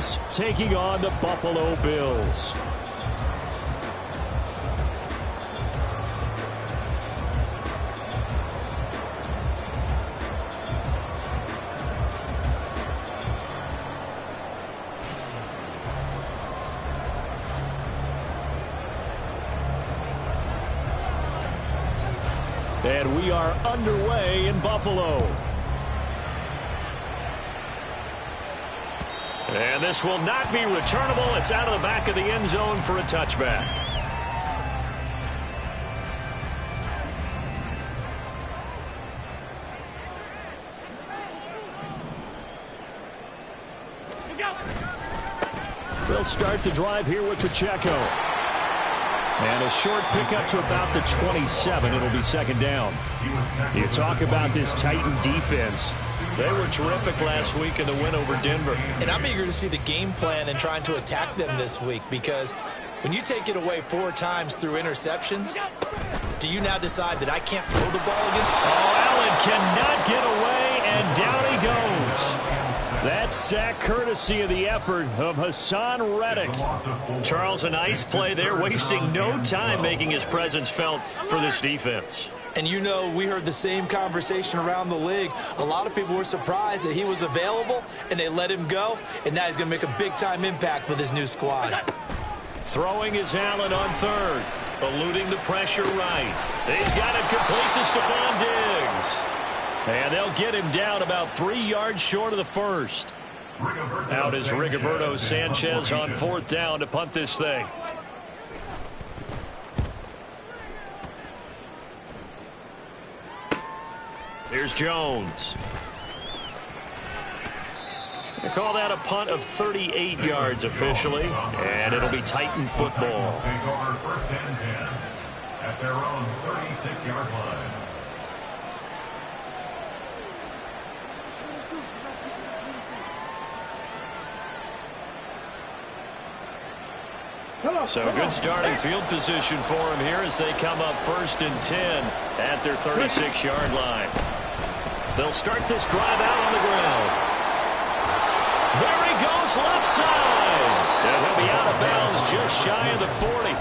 Ravens taking on the Buffalo Bills. And we are underway in Buffalo. And this will not be returnable. It's out of the back of the end zone for a touchback. They'll start the drive here with Pacheco. And a short pickup to about the 27. It'll be second down. You talk about this Titan defense. They were terrific last week in the win over Denver. And I'm eager to see the game plan and trying to attack them this week, because when you take it away 4 times through interceptions, do you now decide that I can't throw the ball again? Oh, Allen cannot get away, and down he goes. That sack courtesy of the effort of Hassan Reddick. Charles, a nice play there, wasting no time making his presence felt for this defense. And you know, we heard the same conversation around the league. A lot of people were surprised that he was available, and they let him go, and now he's going to make a big-time impact with his new squad. Throwing is Allen on third, eluding the pressure right. He's got it complete to Stephon Diggs. And they'll get him down about 3 yards short of the first. Out is Rigoberto Sanchez on 4th down to punt this thing. Here's Jones. They call that a punt of 38 yards officially, and it'll be Titan football. Take over 1st and 10 at their own 36-yard line. So good starting field position for him here as they come up 1st and 10 at their 36-yard line. They'll start this drive out on the ground. There he goes, left side. And he'll be out of bounds just shy of the 40.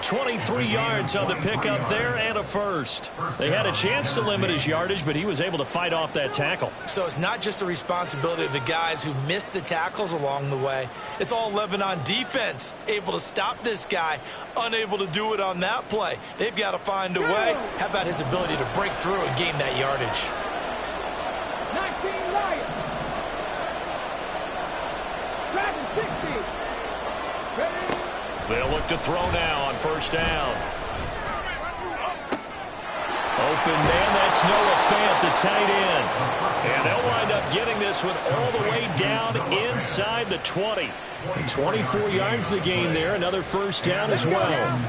23 yards on the pickup there and a first. They had a chance to limit his yardage, but he was able to fight off that tackle. So it's not just the responsibility of the guys who missed the tackles along the way. It's all 11 on defense, able to stop this guy, unable to do it on that play. They've got to find a way. How about his ability to break through and gain that yardage? 19 Lions. Driving 60. Ready. They'll look to throw now on 1st down. Open man, that's Noah Fant, the tight end. And they'll wind up getting this one all the way down inside the 20. And 24 yards the gain there, another 1st down as well.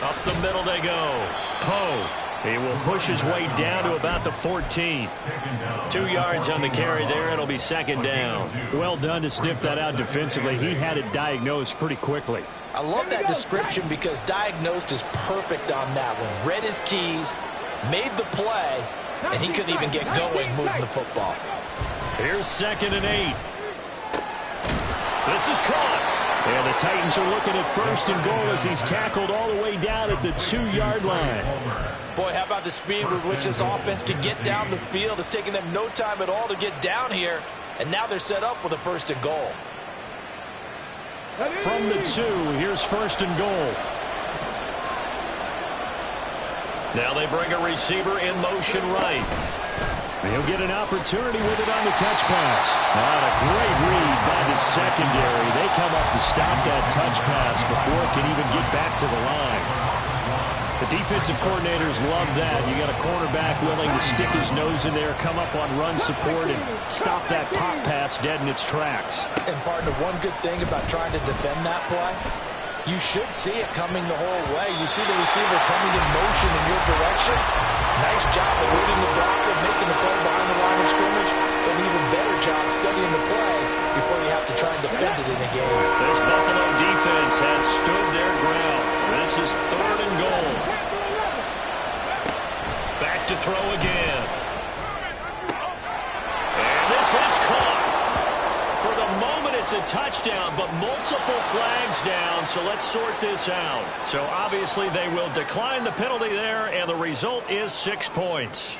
Up the middle they go. Poe. He will push his way down to about the 14. 2 yards on the carry there. It'll be 2nd down. Well done to sniff that out defensively. He had it diagnosed pretty quickly. I love that description because diagnosed is perfect on that one. Read his keys, made the play, and he couldn't even get going moving the football. Here's 2nd and 8. This is caught. And the Titans are looking at 1st and goal as he's tackled all the way down at the 2-yard line. Boy, how about the speed with which this offense can get down the field? It's taken them no time at all to get down here, and now they're set up with a 1st and goal. From the 2, here's 1st and goal. Now they bring a receiver in motion right. He'll get an opportunity with it on the touch pass. Not a great read by the secondary. They come up to stop that touch pass before it can even get back to the line. The defensive coordinators love that. You got a cornerback willing to stick his nose in there, come up on run support, and stop that pop pass dead in its tracks. And partner, one good thing about trying to defend that play, you should see it coming the whole way. You see the receiver coming in motion in your direction. Nice job of eluding the blocker, making the play behind the line of scrimmage. An even better job studying the play before you have to try and defend it in a game. This Buffalo defense has stood their ground. This is 3rd and goal. Back to throw again. touchdown, but multiple flags down, so let's sort this out. So obviously they will decline the penalty there, and the result is 6 points.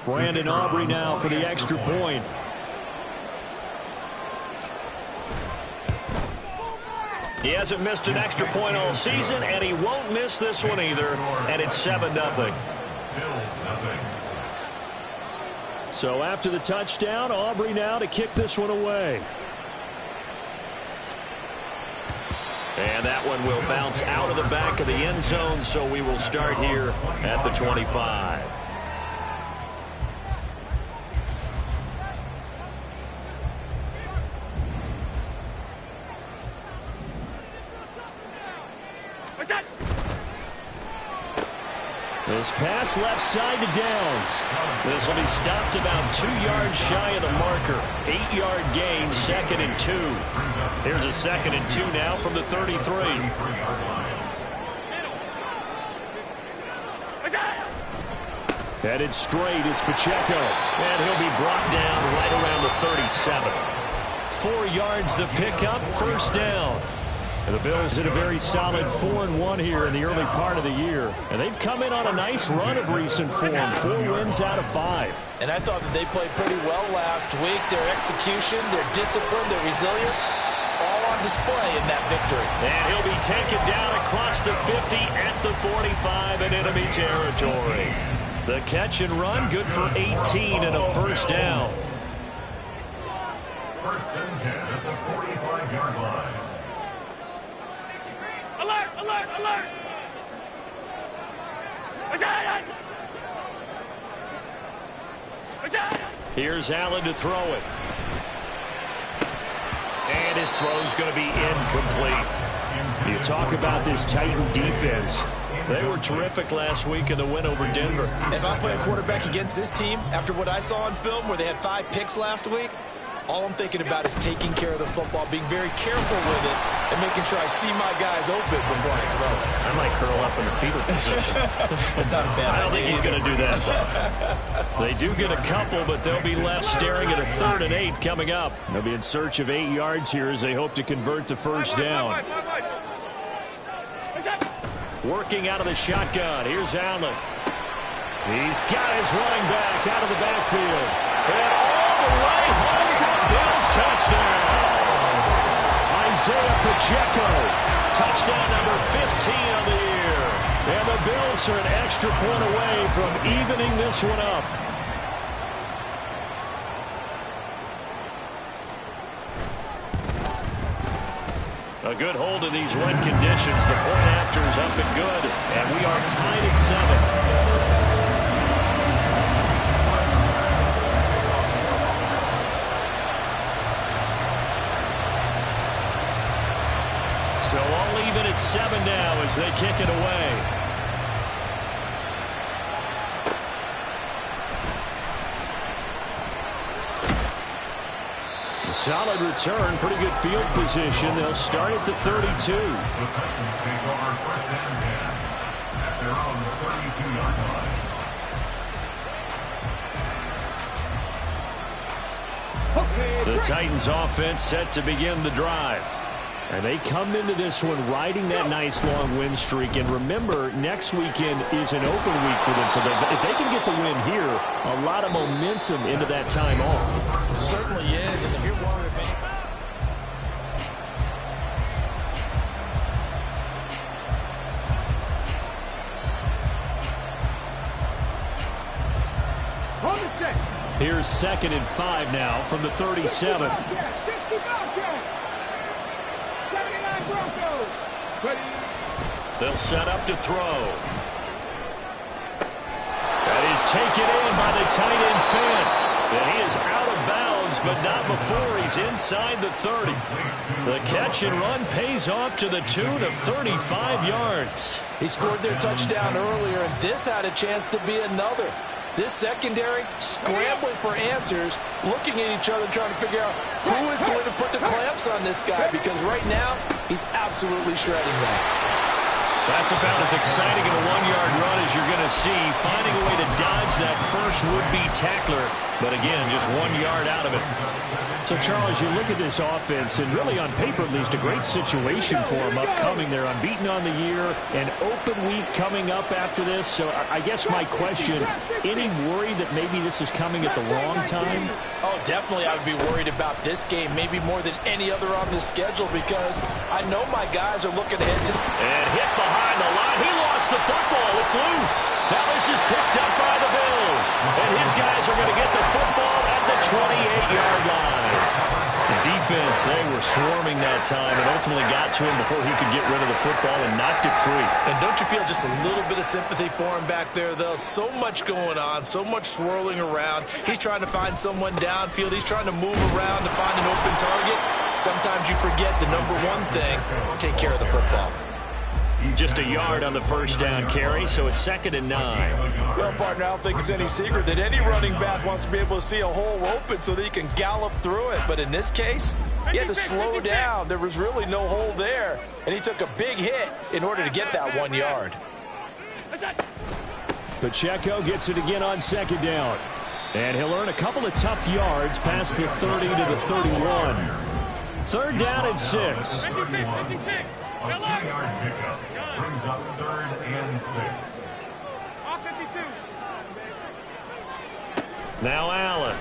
Brandon Aubrey now for the extra point. He hasn't missed an extra point all season, and he won't miss this one either, and it's 7-0. So after the touchdown, Aubrey now to kick this one away. And that one will bounce out of the back of the end zone, so we will start here at the 25. This pass left side to Downs. This will be stopped about 2 yards shy of the marker. 8-yard gain, 2nd and 2. Here's a 2nd and 2 now from the 33. Headed straight, it's Pacheco. And he'll be brought down right around the 37. 4 yards the pickup, first down. And the Bills hit a very solid 4-1 here in the early part of the year. And they've come in on a nice run of recent form. 4 wins out of 5. And I thought that they played pretty well last week. Their execution, their discipline, their resilience, all on display in that victory. And he'll be taken down across the 50 at the 45 in enemy territory. The catch and run, good for 18 and a first down. First and 10 at the 45-yard line. Alert! Alert! Alert! Here's Allen to throw it. And his throw's going to be incomplete. You talk about this Titan defense. They were terrific last week in the win over Denver. If I'm playing quarterback against this team, after what I saw on film where they had 5 picks last week, all I'm thinking about is taking care of the football, being very careful with it, and making sure I see my guys open before I throw it. I might curl up in the fetal position. That's not a bad idea. I don't think he's going to do that, though. They do get a couple, but they'll be left staring at a 3rd and 8 coming up. They'll be in search of 8 yards here as they hope to convert the first down. Working out of the shotgun. Here's Allen. He's got his running back out of the backfield. And all the way home for a Bills touchdown. Isaiah Pacheco. Touchdown number 15 on the year. And the Bills are an extra point away from evening this one up. A good hold in these wet conditions. The point after is up and good. And we are tied at 7. So all even at 7 now as they kick it away. A solid return, pretty good field position. They'll start at the 32. The Titans take over first and 10 at their own 32-yard line. The Titans offense set to begin the drive. And they come into this one riding that nice long win streak. And remember, next weekend is an open week for them. So if they can get the win here, a lot of momentum into that time off. It certainly is. And if you're one of Here's 2nd and 5 now from the 37. They'll set up to throw. That is taken in by the tight end Fant. And he is out of bounds, but not before he's inside the 30. The catch and run pays off to the tune of 35 yards. He scored their touchdown earlier, and this had a chance to be another. This secondary scrambling for answers, looking at each other, trying to figure out who is going to put the clamps on this guy, because right now, he's absolutely shredding them. That's about as exciting in a 1-yard run as you're going to see. Finding a way to dodge that first would-be tackler But again, just 1 yard out of it. So, Charles, you look at this offense, and really on paper, at least, a great situation for them upcoming. They're unbeaten on the year, an open week coming up after this. So I guess my question, any worry that maybe this is coming at the wrong time? Oh, definitely I would be worried about this game, maybe more than any other on this schedule, because I know my guys are looking ahead to... And hit behind the line. He lost the football. It's loose. Now this is picked up by the Bills. And his guys are going to get the football at the 28-yard line. The defense, they were swarming that time and ultimately got to him before he could get rid of the football and knocked it free. And don't you feel just a little bit of sympathy for him back there, though? So much going on, so much swirling around. He's trying to find someone downfield. He's trying to move around to find an open target. Sometimes you forget the number one thing, take care of the football. Just a yard on the first down carry, so it's 2nd and 9. Well, partner, I don't think it's any secret that any running back wants to be able to see a hole open so that he can gallop through it. But in this case, he had to slow down. There was really no hole there, and he took a big hit in order to get that 1 yard. Pacheco gets it again on 2nd down. And he'll earn a couple of tough yards past the 30 to the 31. 3rd down and 6. A 2-yard pickup brings up 3rd and 6. Now Allen.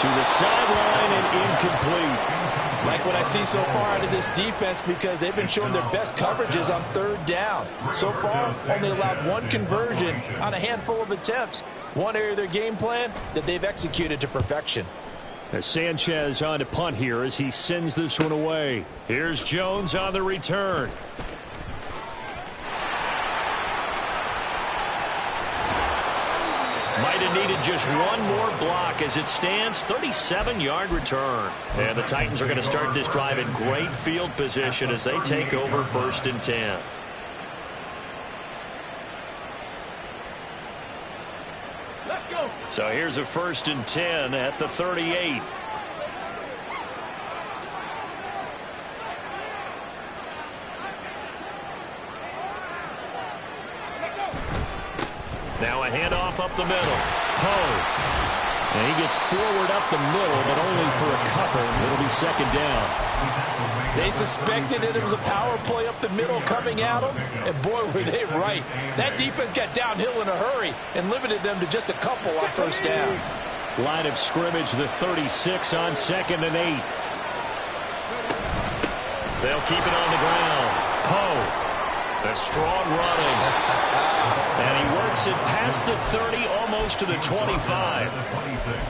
To the sideline and incomplete. Like what I see so far out of this defense, because they've been showing their best coverages on 3rd down. So far, only allowed 1 conversion on a handful of attempts. One area of their game plan that they've executed to perfection. As Sanchez on to punt here as he sends this one away. Here's Jones on the return. Might have needed just one more block. As it stands, 37-yard return. And the Titans are going to start this drive in great field position as they take over 1st and 10. So here's a 1st and 10 at the 38. Now a handoff up the middle. Poe. And he gets forward up the middle, but only for a couple. It'll be 2nd down. They suspected that it was a power play up the middle coming at them, and boy, were they right. That defense got downhill in a hurry and limited them to just a couple on 1st down. Line of scrimmage, the 36 on 2nd and 8. They'll keep it on the ground. Poe, a strong running. And he works it past the 30, almost to the 25.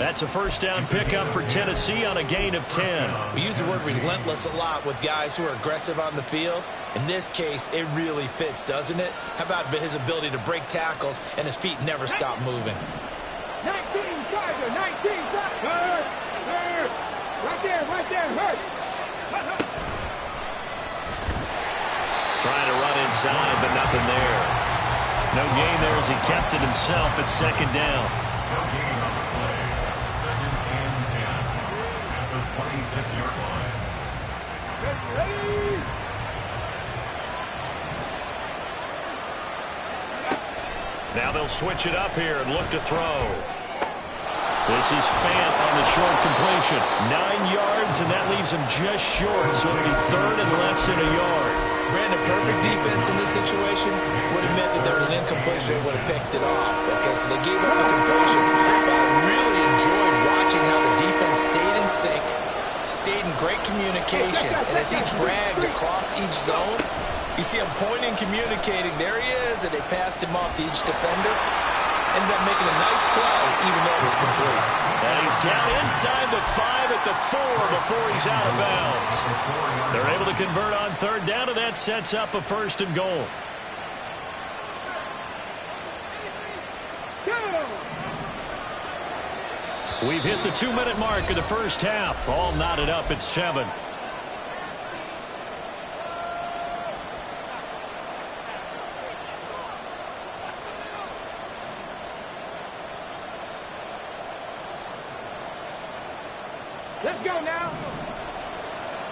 That's a 1st down pickup for Tennessee on a gain of 10. We use the word relentless a lot with guys who are aggressive on the field. In this case, it really fits, doesn't it? How about his ability to break tackles and his feet never stop moving? 19, Charger, 19, hurt. Right there, hurt. Trying to run inside, but nothing there. No gain there as he kept it himself at 2nd down. No gain on the play. 2nd and 10 at the 26-yard line. Ready. Now they'll switch it up here and look to throw. This is Fant on the short completion. 9 yards, and that leaves him just short, so it'll be 3rd and less than a yard. Brandon, perfect defense in this situation would have meant that there was an incompletion and would have picked it off. Okay, so they gave up the completion. But I really enjoyed watching how the defense stayed in sync, stayed in great communication. And as he dragged across each zone, you see him pointing, communicating. There he is, and they passed him off to each defender. Ended up making a nice play, even though it was complete. And he's down inside the 5 at the 4 before he's out of bounds. They're able to convert on 3rd down, and that sets up a 1st and goal. We've hit the 2-minute mark of the 1st half. All knotted up at 7. Let's go now.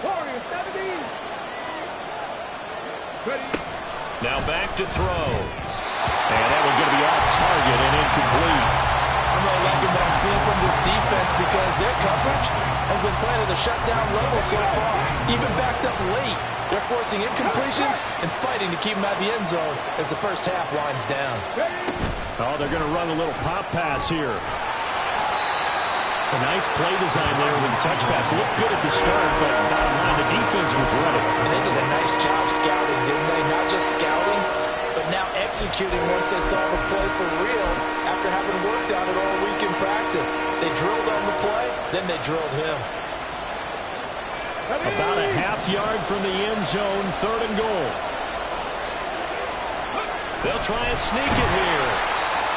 Warriors 70. Ready. Now back to throw. And that one's going to be off target and incomplete. I'm really liking what I'm seeing from this defense because their coverage has been playing at a shutdown level so far. Even backed up late, they're forcing incompletions and fighting to keep them at the end zone as the first half winds down. Oh, they're going to run a little pop pass here. A nice play design there with the touch pass. Looked good at the start, but bottom line, the defense was ready. And they did a nice job scouting, didn't they? Not just scouting, but now executing once they saw the play for real after having worked on it all week in practice. They drilled on the play, then they drilled him. About a half yard from the end zone, 3rd and goal. They'll try and sneak it here.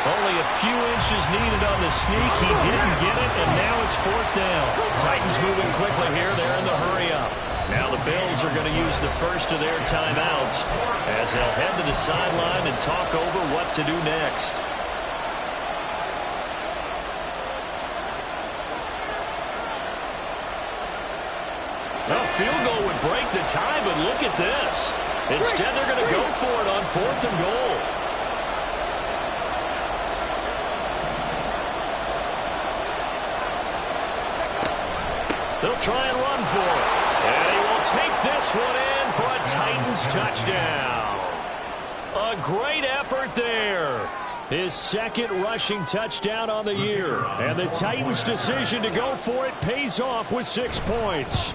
Only a few inches needed on the sneak. He didn't get it, and now it's 4th down. Titans moving quickly here. They're in the hurry-up. Now the Bills are going to use the first of their timeouts as they'll head to the sideline and talk over what to do next. Well, field goal would break the tie, but look at this. Instead, they're going to go for it on 4th and goal. They'll try and run for it. And he will take this one in for a Titans touchdown. A great effort there. His 2nd rushing touchdown on the year. And the Titans' decision to go for it pays off with 6 points.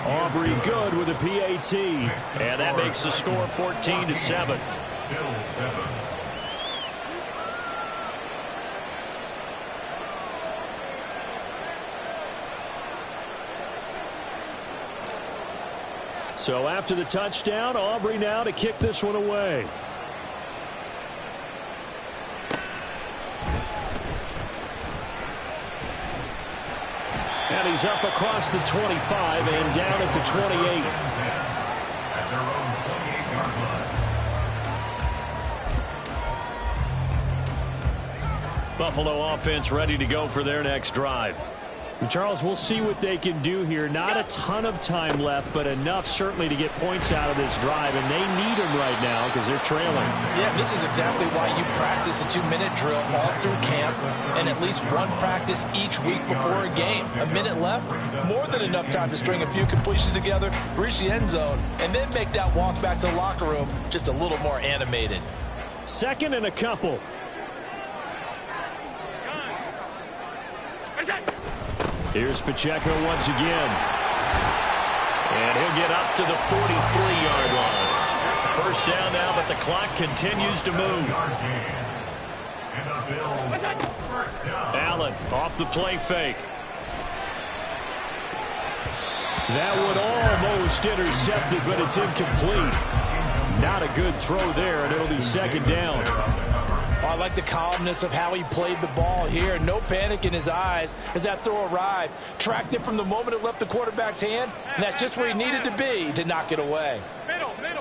Aubrey good with a PAT. And that makes the score 14-7. Bills 7. So after the touchdown, Aubrey now to kick this one away. And he's up across the 25 and down at the 28. At their own 28-yard line. Buffalo offense ready to go for their next drive. Charles, we'll see what they can do here. Not a ton of time left, but enough certainly to get points out of this drive, and they need them right now because they're trailing. Yeah, this is exactly why you practice a 2-minute drill all through camp and at least one practice each week before a game. A minute left, more than enough time to string a few completions together, reach the end zone, and then make that walk back to the locker room just a little more animated. 2nd and a couple. Here's Pacheco once again. And he'll get up to the 43-yard line. 1st down now, but the clock continues to move. Allen off the play fake. That would almost intercepted, but it's incomplete. Not a good throw there, and it'll be 2nd down. I like the calmness of how he played the ball here. No panic in his eyes as that throw arrived. Tracked it from the moment it left the quarterback's hand, and that's just where he needed to be to knock it away. Middle. Hey,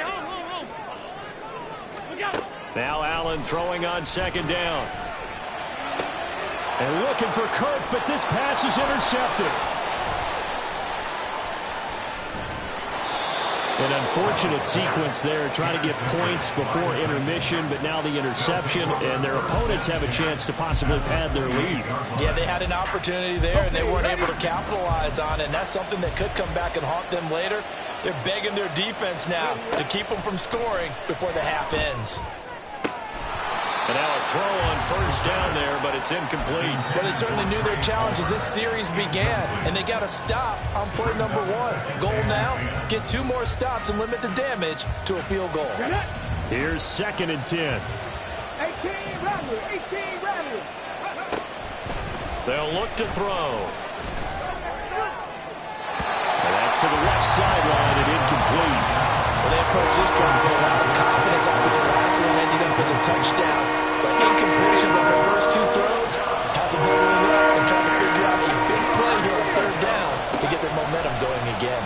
home. Look out. Now Allen throwing on 2nd down. And looking for Kirk, but this pass is intercepted. An unfortunate sequence there, trying to get points before intermission, but now the interception, and their opponents have a chance to possibly pad their lead. Yeah, they had an opportunity there, and they weren't able to capitalize on it, and that's something that could come back and haunt them later. They're begging their defense now to keep them from scoring before the half ends. And now a throw on 1st down there, but it's incomplete. But they certainly knew their challenge as this series began, and they got to stop on play number 1. Goal now, get 2 more stops and limit the damage to a field goal. Here's 2nd and 10. 18 Rattler. They'll look to throw. And that's to the left sideline and incomplete. Well, they approach this drive with a lot of confidence after the last one ended up as a touchdown. But incompletions on their first 2 throws has them holding up and trying to figure out a big play here on 3rd down to get their momentum going again.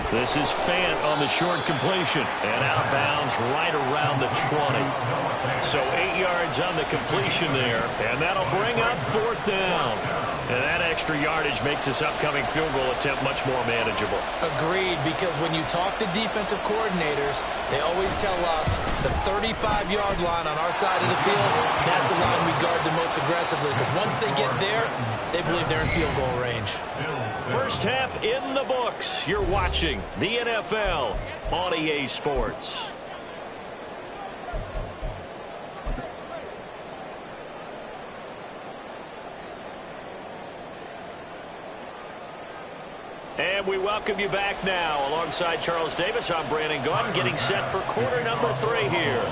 This is Fant on the short completion. And out of bounds right around the 20. So 8 yards on the completion there. And that'll bring up 4th down. And that extra yardage makes this upcoming field goal attempt much more manageable. Agreed, because when you talk to defensive coordinators, they always tell us the 35-yard line on our side of the field, that's the line we guard the most aggressively, because once they get there, they believe they're in field goal range. First half in the books. You're watching the NFL on EA Sports. And we welcome you back now. Alongside Charles Davis, I'm Brandon Gunn, getting set for quarter number 3 here.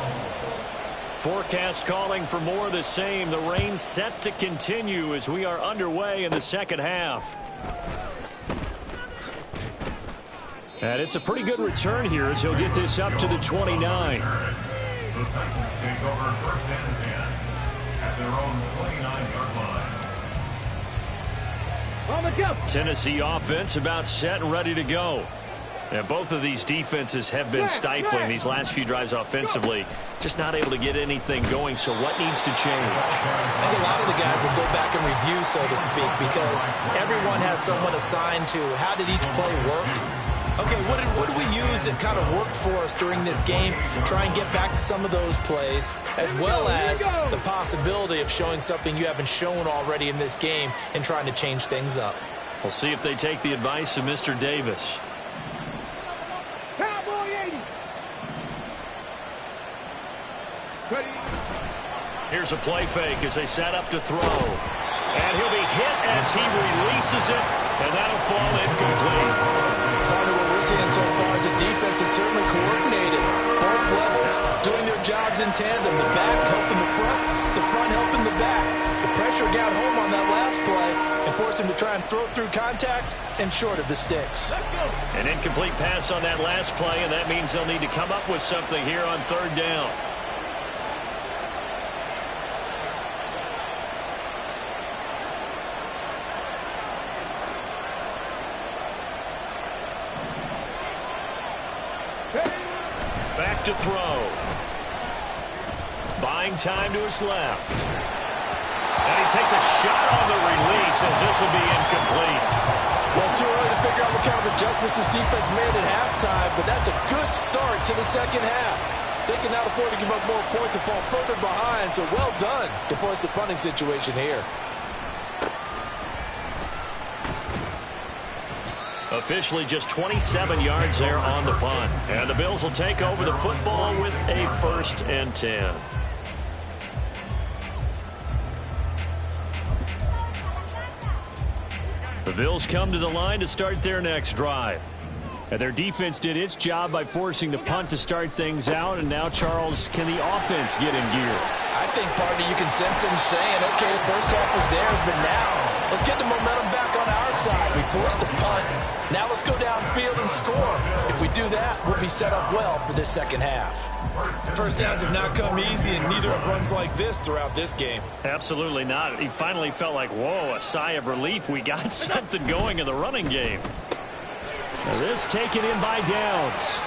Forecast calling for more of the same. The rain set to continue as we are underway in the second half. And it's a pretty good return here as he'll get this up to the 29. The Titans take over first and 10 at their own 29-yard line. On the go. Tennessee offense about set and ready to go. And both of these defenses have been stifling these last few drives offensively. Just not able to get anything going, so what needs to change? I think a lot of the guys will go back and review, so to speak, because everyone has someone assigned to how did each play work. Okay, what did we use that kind of worked for us during this game? Try and get back to some of those plays, as well as the possibility of showing something you haven't shown already in this game and trying to change things up. We'll see if they take the advice of Mr. Davis. Cowboy 80. Ready. Here's a play fake as they set up to throw. And he'll be hit as he releases it, and that'll fall incomplete. Part of what we're seeing so far is the defense is certainly coordinated. Both levels doing their jobs in tandem. The back helping the front helping the back. The pressure got home on that last play and forced him to try and throw through contact and short of the sticks. An incomplete pass on that last play, and that means they'll need to come up with something here on third down. Back to throw. Buying time to his left. And he takes a shot on the release as this will be incomplete. Well, it's too early to figure out what kind of adjustments this defense made at halftime, but that's a good start to the second half. They can now afford to give up more points and fall further behind, so well done to force the punting situation here. Officially just 27 yards there on the punt. And the Bills will take over the football with a 1st and 10. The Bills come to the line to start their next drive. And their defense did its job by forcing the punt to start things out. And now, Charles, can the offense get in gear? I think, partner, you can sense them saying, okay, the first half was theirs, but now let's get the momentum back on our side. We forced a punt. Now let's go downfield and score. If we do that, we'll be set up well for this second half. First downs have not come easy, and neither have runs like this throughout this game. Absolutely not. He finally felt like, whoa, a sigh of relief. We got something going in the running game. Now this taken in by Downs.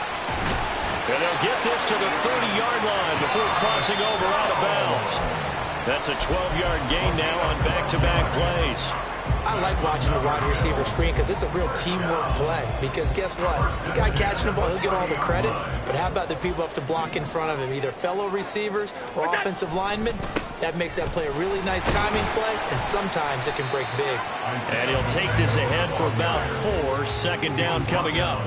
And they'll get this to the 30-yard line before crossing over out of bounds. That's a 12-yard gain now on back-to-back plays. I like watching the wide receiver screen because it's a real teamwork play. Because guess what? The guy catching the ball, he'll get all the credit. But how about the people up to block in front of him, either fellow receivers or offensive linemen? That makes that play a really nice timing play, and sometimes it can break big. And he'll take this ahead for about 4. Second down coming up.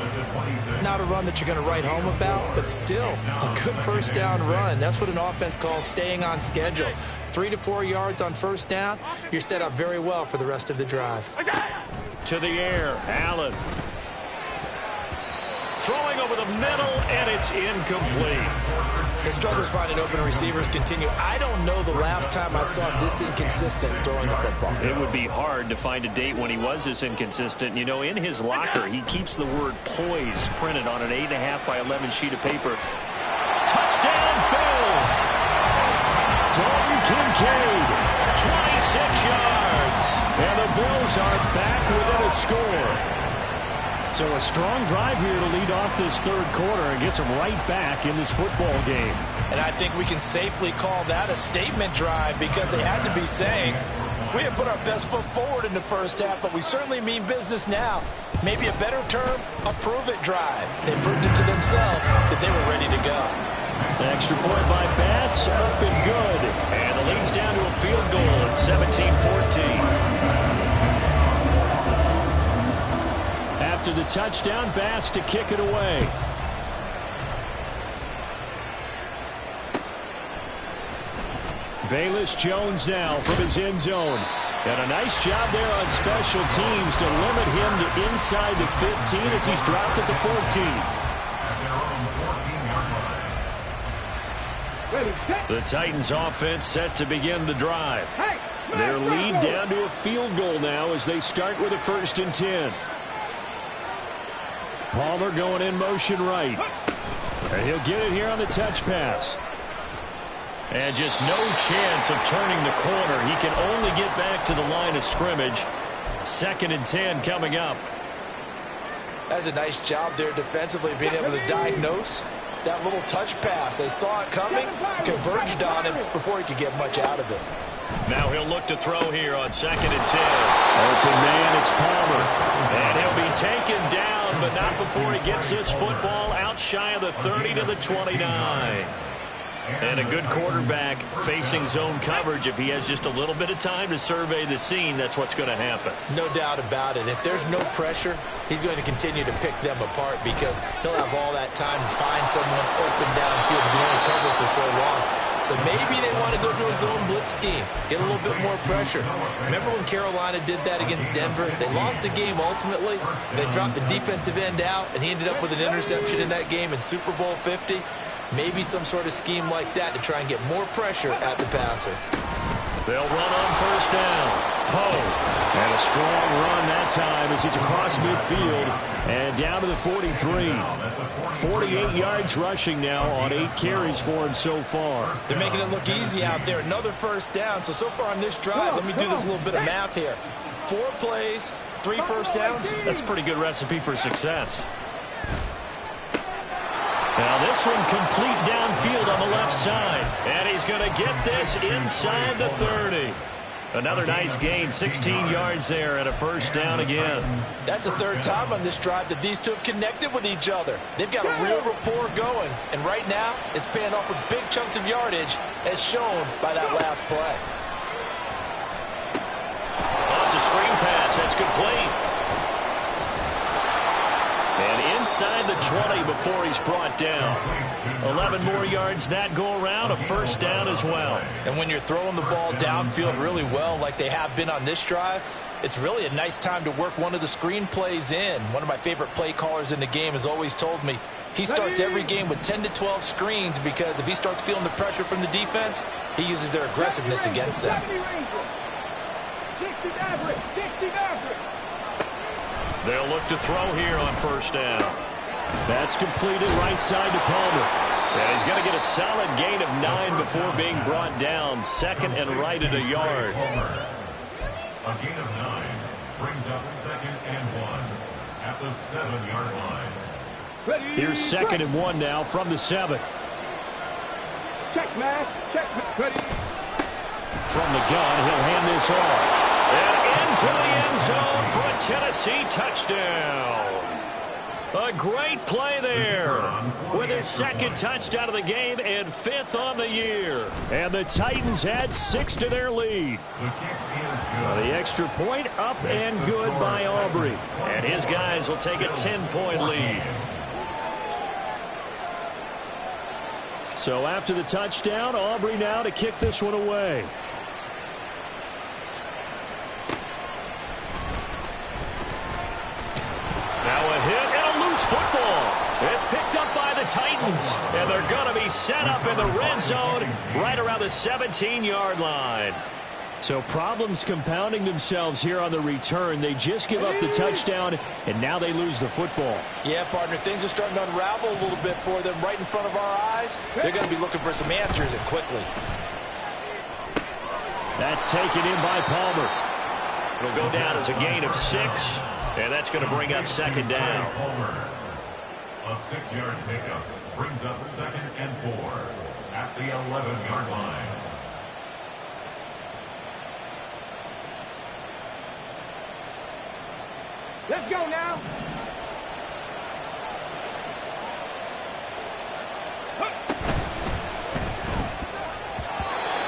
Not a run that you're going to write home about, but still a good first down run. That's what an offense calls staying on schedule. 3 to 4 yards on first down, you're set up very well for the rest of the drive. To the air, Allen. Throwing over the middle, and it's incomplete. The struggles finding open receivers continue. I don't know the last time I saw him this inconsistent throwing the football. It would be hard to find a date when he was this inconsistent. You know, in his locker, he keeps the word poise printed on an 8.5 by 11 sheet of paper. Touchdown, Bills! Dalton Kincaid, 26 yards. And the Bills are back within a score. So a strong drive here to lead off this third quarter and gets them right back in this football game. And I think we can safely call that a statement drive because they had to be saying, We didn't put our best foot forward in the first half, but we certainly mean business now. Maybe a better term, a prove-it drive. They proved it to themselves that they were ready to go. The extra point by Bass, up and good. And the lead's down to a field goal at 17-14. After the touchdown, Bass to kick it away. Velus Jones now from his end zone. And a nice job there on special teams to limit him to inside the 15 as he's dropped at the 14. The Titans offense set to begin the drive. Their lead down to a field goal now as they start with a 1st and 10. Palmer going in motion right. And he'll get it here on the touch pass. And just no chance of turning the corner. He can only get back to the line of scrimmage. 2nd and 10 coming up. That's a nice job there defensively, being able to diagnose that little touch pass. They saw it coming, converged on him before he could get much out of it. Now he'll look to throw here on 2nd and 10. Open man, it's Palmer. And he'll be taken down, but not before he gets this football out shy of the 30 to the 29. And a good quarterback facing zone coverage. If he has just a little bit of time to survey the scene, that's what's going to happen. No doubt about it. If there's no pressure, he's going to continue to pick them apart because he'll have all that time to find someone open downfield if you only cover for so long. So maybe they want to go to a zone blitz scheme, get a little bit more pressure. Remember when Carolina did that against Denver? They lost the game ultimately. They dropped the defensive end out, and he ended up with an interception in that game in Super Bowl 50. Maybe some sort of scheme like that to try and get more pressure at the passer. They'll run on 1st down. Poe. And a strong run that time as he's across midfield and down to the 43. 48 yards rushing now on 8 carries for him so far. They're making it look easy out there. Another 1st down. So far on this drive, let me do this little bit of math here. 4 plays, 3 first downs. That's a pretty good recipe for success. Now this one complete downfield on the left side. And he's going to get this inside the 30. Another nice gain, 16 yards there and a 1st down again. That's the 3rd time on this drive that these two have connected with each other. They've got a real rapport going. And right now, it's paying off with big chunks of yardage as shown by that last play. Oh, it's a screen pass. That's complete. And inside the 20 before he's brought down. 11 more yards that go around, a 1st down as well. And when you're throwing the ball downfield really well like they have been on this drive, it's really a nice time to work one of the screen plays in. One of my favorite play callers in the game has always told me he starts every game with 10 to 12 screens because if he starts feeling the pressure from the defense, he uses their aggressiveness against them. They'll look to throw here on 1st down. That's completed right side to Palmer. And he's going to get a solid gain of 9 before being brought down. 2nd and right at a yard. A gain of 9 brings up 2nd and 1 at the 7-yard line. Here's 2nd and 1 now from the 7. Check, man. Check. Ready. From the gun, he'll hand this off. And into the end zone for a Tennessee touchdown. A great play there with his 2nd touchdown of the game and 5th on the year. And the Titans add 6 to their lead. The extra point up and good by Aubrey. And his guys will take a 10-point lead. So after the touchdown, Aubrey now to kick this one away. Now a hit and a loose football. It's picked up by the Titans. And they're going to be set up in the red zone right around the 17-yard line. So problems compounding themselves here on the return. They just give up the touchdown, and now they lose the football. Yeah, partner, things are starting to unravel a little bit for them right in front of our eyes. They're going to be looking for some answers and quickly. That's taken in by Palmer. It'll go down as a gain of 6, and that's going to bring up 2nd down. A 6-yard pickup brings up 2nd and 4 at the 11-yard line. Let's go now.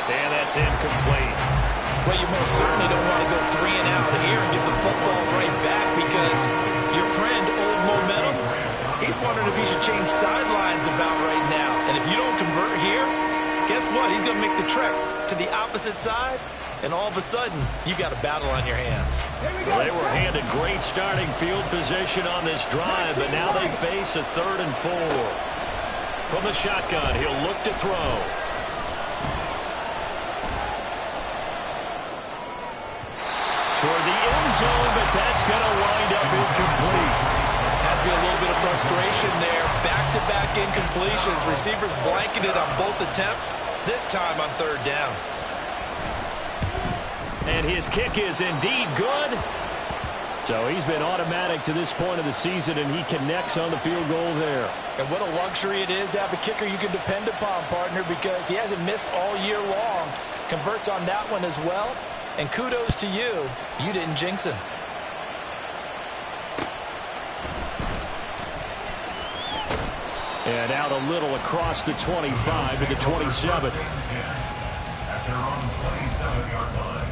And that's incomplete. Well, you most certainly don't want to go 3 and out here and get the football right back because your friend, Old Momentum, he's wondering if he should change sidelines about right now. And if you don't convert here, guess what? He's going to make the trek to the opposite side, and all of a sudden, you got a battle on your hands. Well, they were handed great starting field position on this drive, but now they face a 3rd and 4. From the shotgun, he'll look to throw. Toward the end zone, but that's going to wind up incomplete. Has to be a little bit of frustration there. Back-to-back incompletions. Receivers blanketed on both attempts, this time on 3rd down. And his kick is indeed good. So he's been automatic to this point of the season, and he connects on the field goal there. And what a luxury it is to have a kicker you can depend upon, partner, because he hasn't missed all year long. Converts on that one as well. And kudos to you. You didn't jinx him. And out a little across the 25 to the 27. At their own 27-yard line.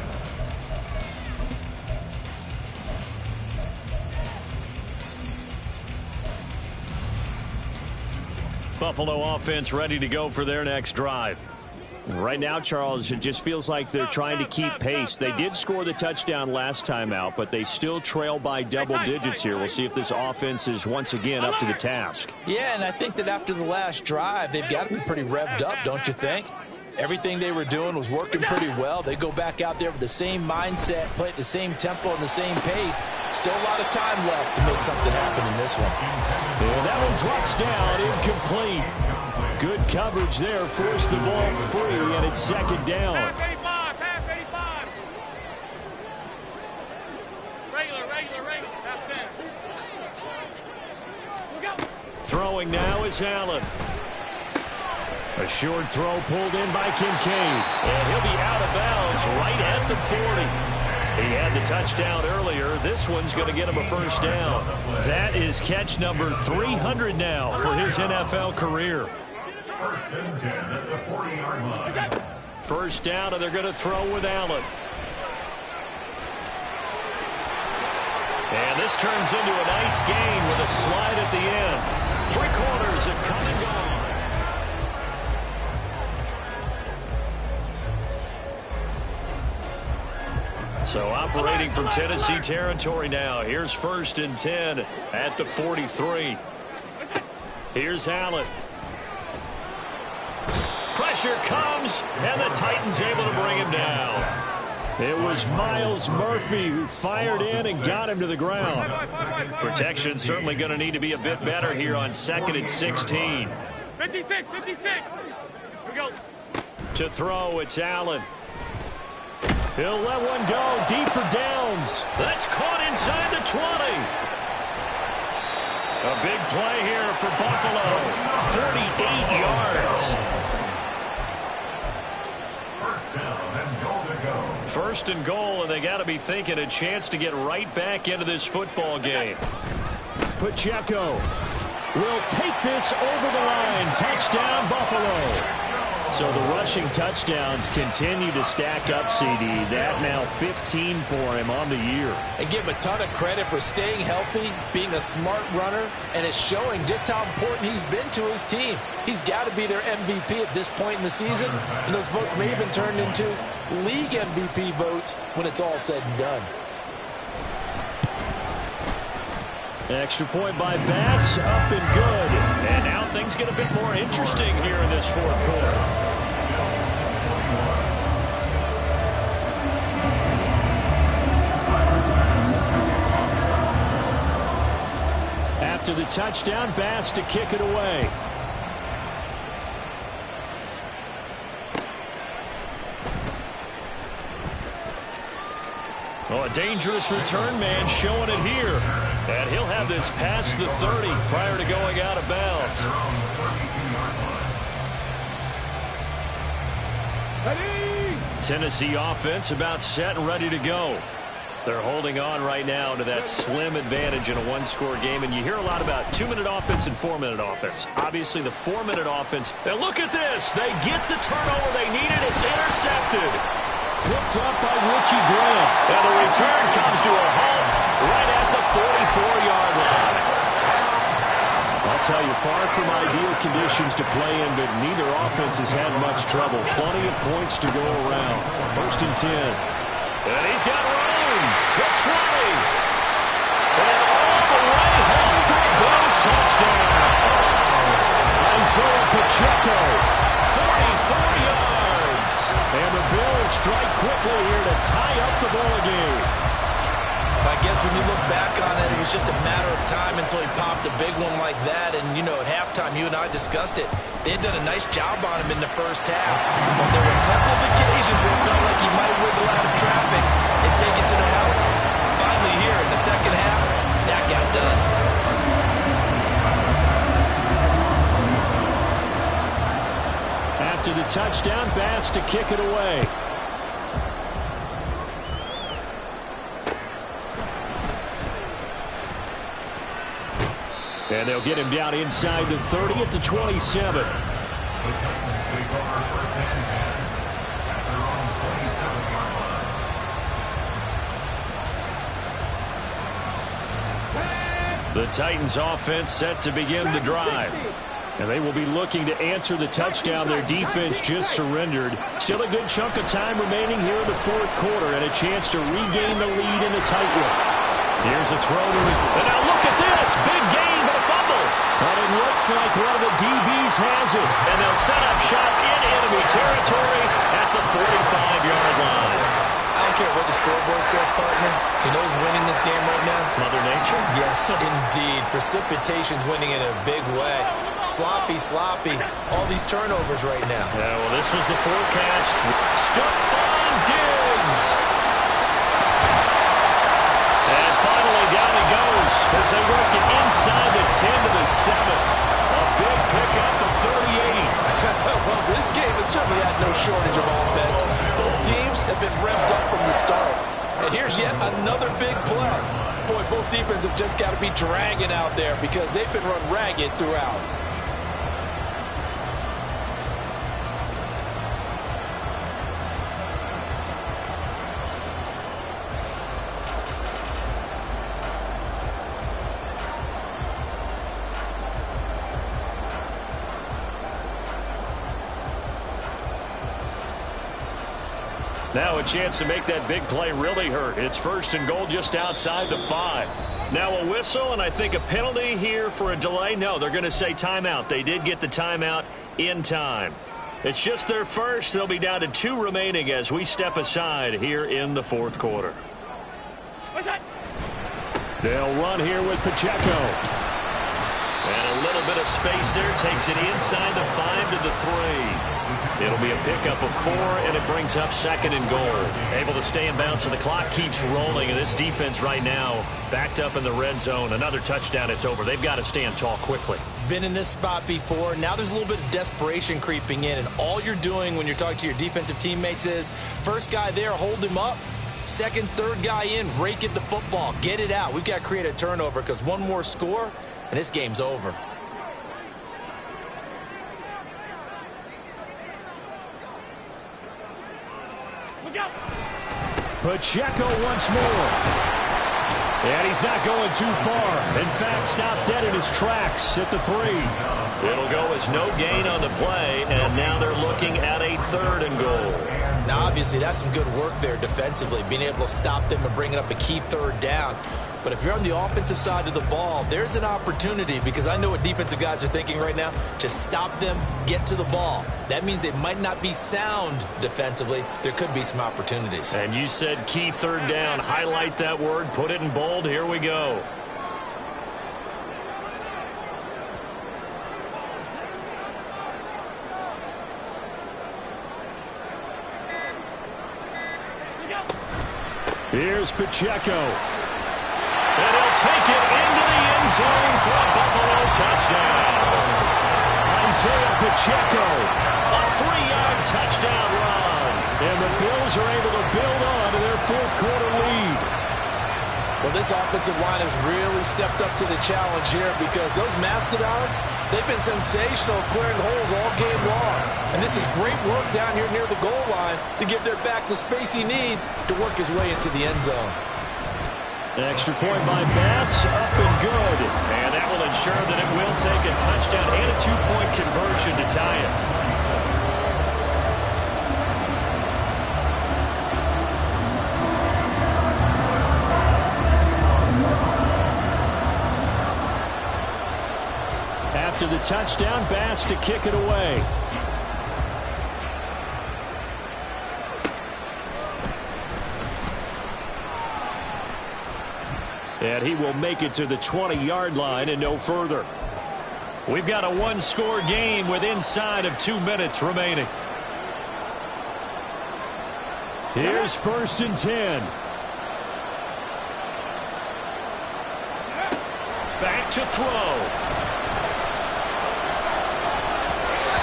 Buffalo offense ready to go for their next drive. Right now, Charles, it just feels like they're trying to keep pace. They did score the touchdown last time out, but they still trail by double digits here. We'll see if this offense is once again up to the task. Yeah, and I think that after the last drive, they've got to be pretty revved up, don't you think? Everything they were doing was working pretty well. They go back out there with the same mindset, play at the same tempo and the same pace. Still a lot of time left to make something happen in this one. And that one drops down, incomplete. Good coverage there, forced the ball free, and it's 2nd down. Half 85, half 85. Regular. Half 10. Throwing now is Allen. A short throw pulled in by Kincaid. And he'll be out of bounds right at the 40. He had the touchdown earlier. This one's going to get him a 1st down. That is catch number 300 now for his NFL career. 1st and 10 at the 40-yard line. 1st down, and they're going to throw with Allen. And this turns into a nice gain with a slide at the end. 3 quarters have come and gone. So operating from Tennessee territory now. Here's 1st and 10 at the 43. Here's Allen. Pressure comes, and the Titans able to bring him down. It was Myles Murphy who fired in and got him to the ground. Protection certainly going to need to be a bit better here on 2nd and 16. 56. Here we go. To throw, it's Allen. He'll let one go deep for downs. That's caught inside the 20. A big play here for Buffalo. 48 yards. 1st and goal, and they got to be thinking a chance to get right back into this football game. Pacheco will take this over the line. Touchdown, Buffalo. So the rushing touchdowns continue to stack up, CD. That now 15 for him on the year. And give him a ton of credit for staying healthy, being a smart runner, and it's showing just how important he's been to his team. He's got to be their MVP at this point in the season, and those votes may have been turned into league MVP votes when it's all said and done. Extra point by Bass, up and good. And now things get a bit more interesting here in this 4th quarter. After the touchdown, Bass to kick it away. Oh, a dangerous return man showing it here. And he'll have this past the 30 prior to going out of bounds. Ready? Tennessee offense about set and ready to go. They're holding on right now to that slim advantage in a one-score game, and you hear a lot about 2-minute offense and 4-minute offense. Obviously, the 4-minute offense. Now look at this. They get the turnover they needed. It's intercepted. Picked up by Richie Graham. And the return comes to a halt right at the 44-yard line. I'll tell you, far from ideal conditions to play in, but neither offense has had much trouble. Plenty of points to go around. 1st and 10. And he's got room. The 20. And all the way home for a Bills touchdown. Isaiah Pacheco, 44 yards. And the Bills strike quickly here to tie up the ball game. I guess when you look back on it, it was just a matter of time until he popped a big one like that. And, you know, at halftime, you and I discussed it. They had done a nice job on him in the first half. But there were a couple of occasions where it felt like he might wiggle out of traffic and take it to the house. Finally here in the second half, that got done. After the touchdown, Bass to kick it away. And they'll get him down inside the 30 at the 27. The Titans take over 1st and 10 at their own 27-yard line. The Titans offense set to begin the drive. And they will be looking to answer the touchdown their defense just surrendered. Still a good chunk of time remaining here in the 4th quarter and a chance to regain the lead in a tight one. Here's a throw to his... And now look at this! Big gain, but a fumble! But it looks like one of the DBs has it. And they'll set up shop in enemy territory at the 45-yard line. I don't care what the scoreboard says, partner. You know who's winning this game right now? Mother Nature? Yes, indeed. Precipitation's winning in a big way. Sloppy. All these turnovers right now. Yeah, well, this was the forecast. Stephon Diggs! And finally, down he goes as they work it inside the 10 to the 7. A big pickup of 38. Well, this game has certainly had no shortage of offense. Both teams have been revved up from the start. And here's yet another big play. Boy, both defenses have just got to be dragging out there because they've been run ragged throughout. Now a chance to make that big play really hurt. It's 1st and goal just outside the 5. Now a whistle, and I think a penalty here for a delay. No, they're going to say timeout. They did get the timeout in time. It's just their first. They'll be down to 2 remaining as we step aside here in the 4th quarter. They'll run here with Pacheco. And a little bit of space there. Takes it inside the 5 to the 3. It'll be a pickup of 4, and it brings up 2nd and goal. Able to stay in bounds, so the clock keeps rolling, and this defense right now backed up in the red zone. Another touchdown, it's over. They've got to stand tall quickly. Been in this spot before. Now there's a little bit of desperation creeping in, and all you're doing when you're talking to your defensive teammates is, first guy there, hold him up. Second, third guy in, rake at the football. Get it out. We've got to create a turnover because one more score, and this game's over. Pacheco once more. And he's not going too far. In fact, stopped dead in his tracks at the 3. It'll go as no gain on the play, and now they're looking at a 3rd and goal. Now, obviously, that's some good work there defensively, being able to stop them and bring it up a key 3rd down. But if you're on the offensive side of the ball, there's an opportunity, because I know what defensive guys are thinking right now, to stop them, get to the ball. That means they might not be sound defensively. There could be some opportunities. And you said key 3rd down. Highlight that word. Put it in bold. Here we go. Here's Pacheco. And he'll take it into the end zone for a Buffalo touchdown. Isaiah Pacheco, a 3-yard touchdown run. And the Bills are able to build on to their 4th quarter lead. Well, this offensive line has really stepped up to the challenge here because those Mastodons, they've been sensational clearing holes all game long. And this is great work down here near the goal line to give their back the space he needs to work his way into the end zone. Extra point by Bass, up and good. And that will ensure that it will take a touchdown and a 2-point conversion to tie it. After the touchdown, Bass to kick it away. And he will make it to the 20-yard line and no further. We've got a one-score game with inside of 2 minutes remaining. Here's 1st and 10. Back to throw.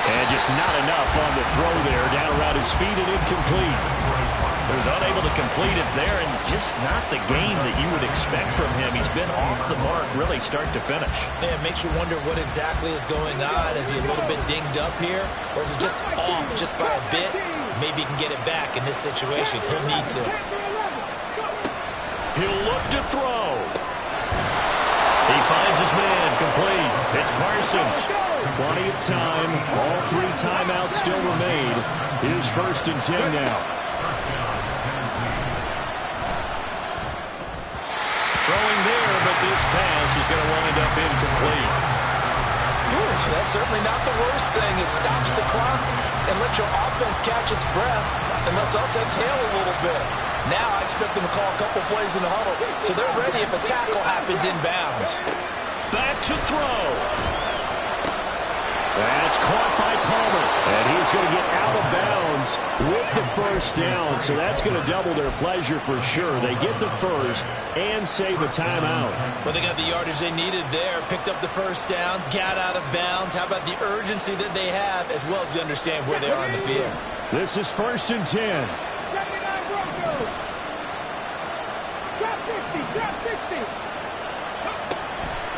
And just not enough on the throw there. Down around his feet and incomplete. He was unable to complete it there, and just not the game that you would expect from him. He's been off the mark really start to finish. Yeah, it makes you wonder what exactly is going on. Is he a little bit dinged up here, or is it just off just by a bit? Maybe he can get it back in this situation. He'll need to. He'll look to throw. He finds his man, complete. It's Parsons. Plenty of time. All 3 timeouts still remain. Here's 1st and 10 now. Throwing there, but this pass is going to wind up incomplete. That's certainly not the worst thing. It stops the clock and lets your offense catch its breath and lets us exhale a little bit. Now I expect them to call a couple plays in the huddle, so they're ready if a tackle happens inbounds. Back to throw. That's caught by Palmer, and he's going to get out of bounds with the 1st down, so that's going to double their pleasure for sure. They get the 1st and save a timeout. Well, they got the yardage they needed there, picked up the 1st down, got out of bounds. How about the urgency that they have, as well as they understand where they are on the field? This is 1st and 10.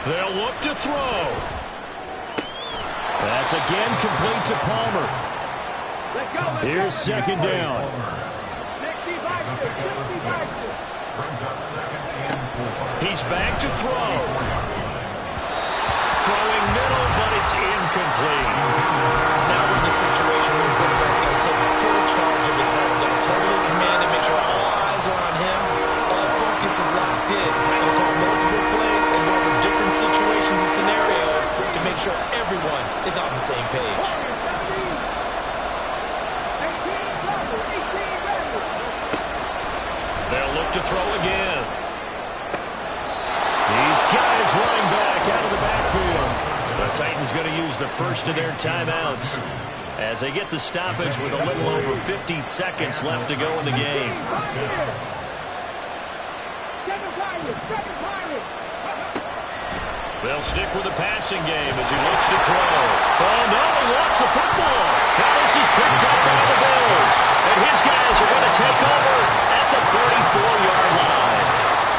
They'll look to throw. That's again complete to Palmer. Here's 2nd down. He's back to throw. Throwing middle, but it's incomplete. Now we're in the situation where the quarterback's got to take full charge of his health. Got to totally command and make sure all eyes are on him. All focus is locked in. Got to call multiple plays and go over different situations and scenarios to make sure everyone is on the same page. They'll look to throw again. He's got his running back out of the backfield. The Titans going to use the 1st of their timeouts as they get the stoppage with a little over 50 seconds left to go in the game. They'll stick with the passing game as he looks to throw. Oh, no, he lost the football. Now this is picked up by the Bills. And his guys are going to take over at the 34-yard line.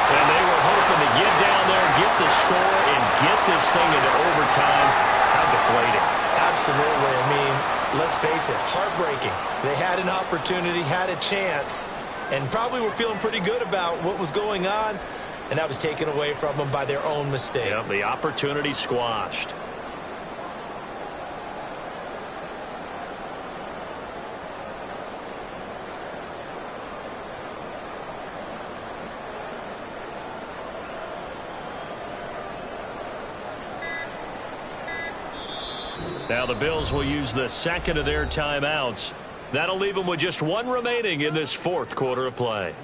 And they were hoping to get down there, get the score, and get this thing into overtime. How deflating. Absolutely. I mean, let's face it, heartbreaking. They had an opportunity, had a chance, and probably were feeling pretty good about what was going on. And that was taken away from them by their own mistake. Yep, the opportunity squashed. Now the Bills will use the 2nd of their timeouts. That'll leave them with just 1 remaining in this 4th quarter of play.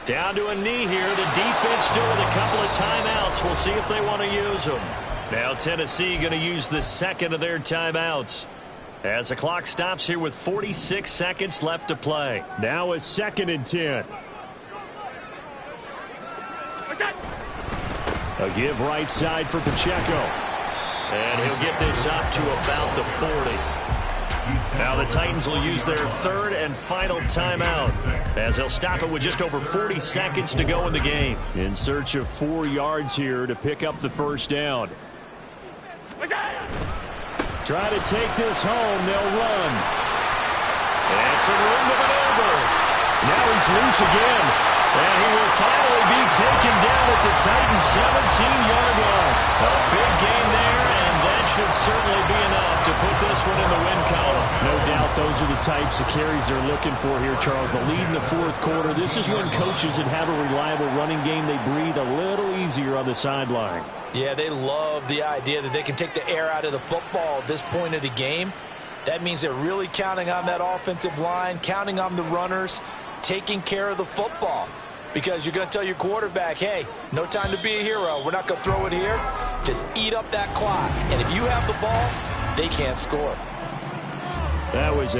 Down to a knee here. The defense still with a couple of timeouts. We'll see if they want to use them. Now Tennessee going to use the second of their timeouts as the clock stops here with 46 seconds left to play. Now a 2nd and 10. A give right side for Pacheco. And he'll get this up to about the 40. Now the Titans will use their 3rd and final timeout as they'll stop it with just over 40 seconds to go in the game. In search of 4 yards here to pick up the first down. Try to take this home. They'll run. And some room to maneuver. Now he's loose again. And he will finally be taken down at the Titans' 17-yard line. A big gain there, and that should certainly be enough to put this one in the win column. No doubt those are the types of carries they're looking for here, Charles. The lead in the 4th quarter. This is when coaches that have a reliable running game, they breathe a little easier on the sideline. Yeah, they love the idea that they can take the air out of the football at this point of the game. That means they're really counting on that offensive line, counting on the runners, taking care of the football. Because you're going to tell your quarterback, hey, no time to be a hero. We're not going to throw it here. Just eat up that clock. And if you have the ball, they can't score. That was